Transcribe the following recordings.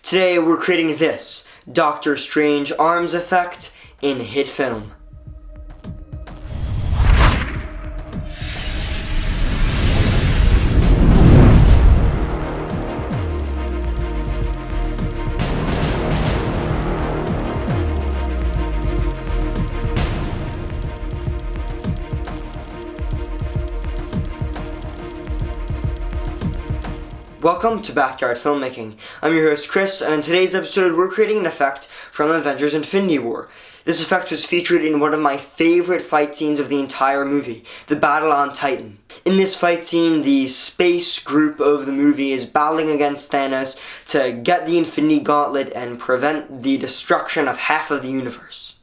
Today we're creating this Doctor Strange arms effect in Hitfilm. Welcome to Backyard Filmmaking. I'm your host Chris, and in today's episode we're creating an effect from Avengers Infinity War. This effect was featured in one of my favorite fight scenes of the entire movie, the battle on Titan. In this fight scene, the space group of the movie is battling against Thanos to get the Infinity Gauntlet and prevent the destruction of half of the universe.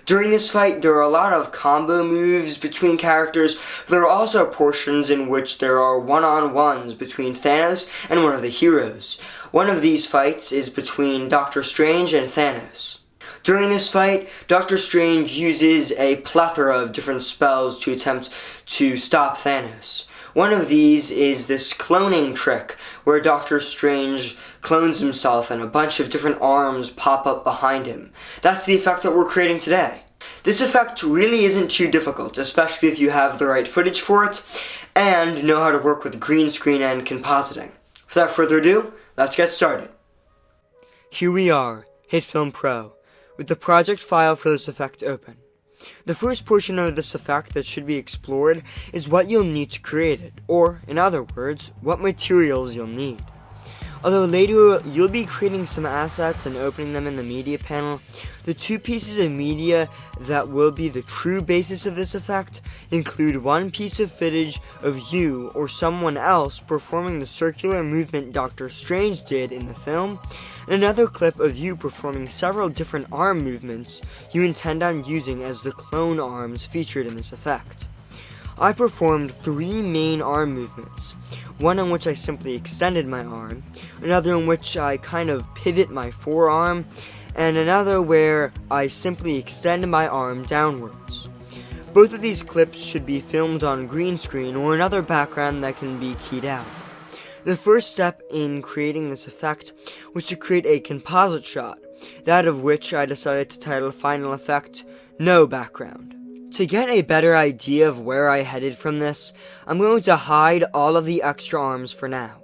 During this fight, there are a lot of combo moves between characters. There are also portions in which there are one-on-ones between Thanos and one of the heroes. One of these fights is between Doctor Strange and Thanos. During this fight, Doctor Strange uses a plethora of different spells to attempt to stop Thanos. One of these is this cloning trick, where Doctor Strange clones himself and a bunch of different arms pop up behind him. That's the effect that we're creating today. This effect really isn't too difficult, especially if you have the right footage for it and know how to work with green screen and compositing. Without further ado, let's get started. Here we are, Hitfilm Pro, with the project file for this effect open. The first portion of this effect that should be explored is what you'll need to create it, or, in other words, what materials you'll need. Although later you'll be creating some assets and opening them in the media panel, the two pieces of media that will be the true basis of this effect include one piece of footage of you or someone else performing the circular movement Doctor Strange did in the film, and another clip of you performing several different arm movements you intend on using as the clone arms featured in this effect. I performed three main arm movements, one in which I simply extended my arm, another in which I kind of pivot my forearm, and another where I simply extend my arm downwards. Both of these clips should be filmed on green screen or another background that can be keyed out. The first step in creating this effect was to create a composite shot, that of which I decided to title Final Effect, No Background. To get a better idea of where I headed from this, I'm going to hide all of the extra arms for now.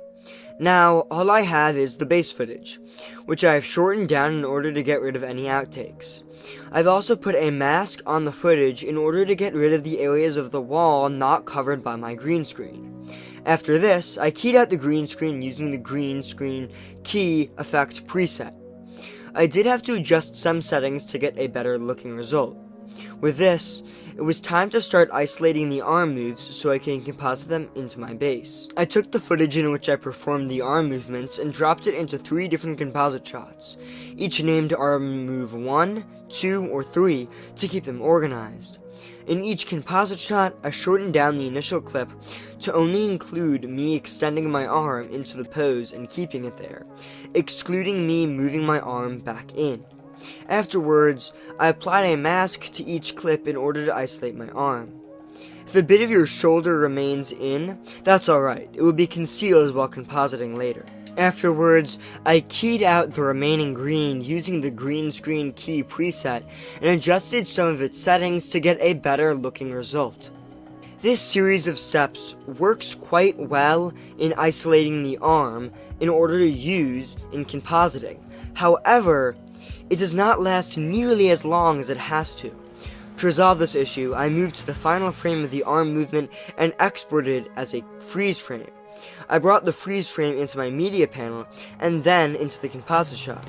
Now, all I have is the base footage, which I have shortened down in order to get rid of any outtakes. I've also put a mask on the footage in order to get rid of the areas of the wall not covered by my green screen. After this, I keyed out the green screen using the green screen key effect preset. I did have to adjust some settings to get a better looking result. With this, it was time to start isolating the arm moves so I can composite them into my base. I took the footage in which I performed the arm movements and dropped it into three different composite shots, each named arm move 1, 2, or 3 to keep them organized. In each composite shot, I shortened down the initial clip to only include me extending my arm into the pose and keeping it there, excluding me moving my arm back in. Afterwards, I applied a mask to each clip in order to isolate my arm. If a bit of your shoulder remains in, that's alright, it will be concealed while compositing later. Afterwards, I keyed out the remaining green using the green screen key preset and adjusted some of its settings to get a better looking result. This series of steps works quite well in isolating the arm in order to use in compositing. However, it does not last nearly as long as it has to. To resolve this issue, I moved to the final frame of the arm movement and exported it as a freeze frame. I brought the freeze frame into my media panel and then into the composite shot.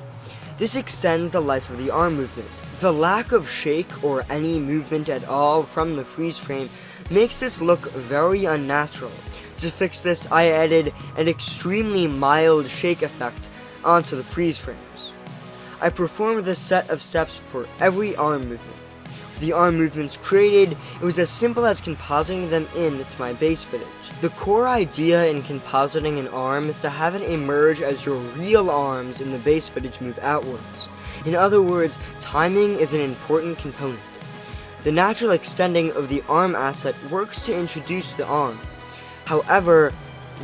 This extends the life of the arm movement. The lack of shake or any movement at all from the freeze frame makes this look very unnatural. To fix this, I added an extremely mild shake effect onto the freeze frames. I performed this set of steps for every arm movement. With the arm movements created, it was as simple as compositing them into my base footage. The core idea in compositing an arm is to have it emerge as your real arms in the base footage move outwards. In other words, timing is an important component. The natural extending of the arm asset works to introduce the arm. However,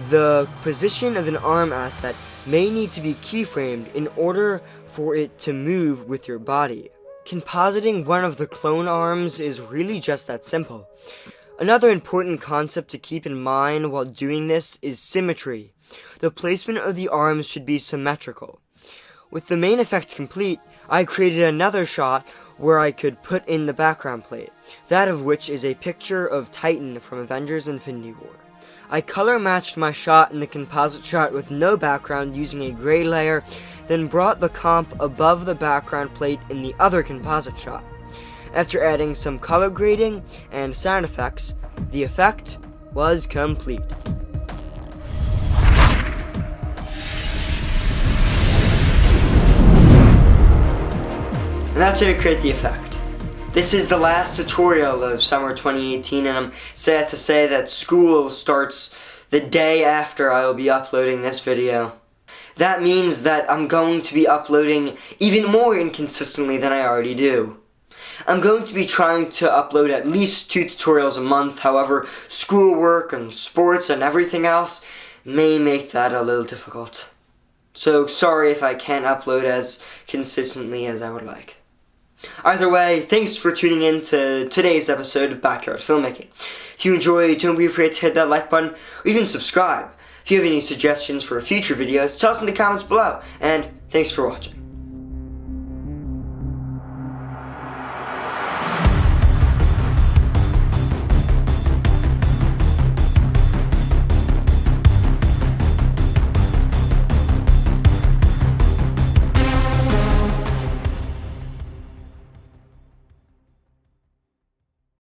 the position of an arm asset may need to be keyframed in order for it to move with your body. Compositing one of the clone arms is really just that simple. Another important concept to keep in mind while doing this is symmetry. The placement of the arms should be symmetrical. With the main effect complete, I created another shot where I could put in the background plate, that of which is a picture of Titan from Avengers Infinity War. I color matched my shot in the composite shot with no background using a gray layer, then brought the comp above the background plate in the other composite shot. After adding some color grading and sound effects, the effect was complete. And that's how to create the effect. This is the last tutorial of summer 2018, and I'm sad to say that school starts the day after I will be uploading this video. That means that I'm going to be uploading even more inconsistently than I already do. I'm going to be trying to upload at least 2 tutorials a month, however, schoolwork and sports and everything else may make that a little difficult. So sorry if I can't upload as consistently as I would like. Either way, thanks for tuning in to today's episode of Backyard Filmmaking. If you enjoyed, don't be afraid to hit that like button, or even subscribe. If you have any suggestions for future videos, tell us in the comments below, and thanks for watching.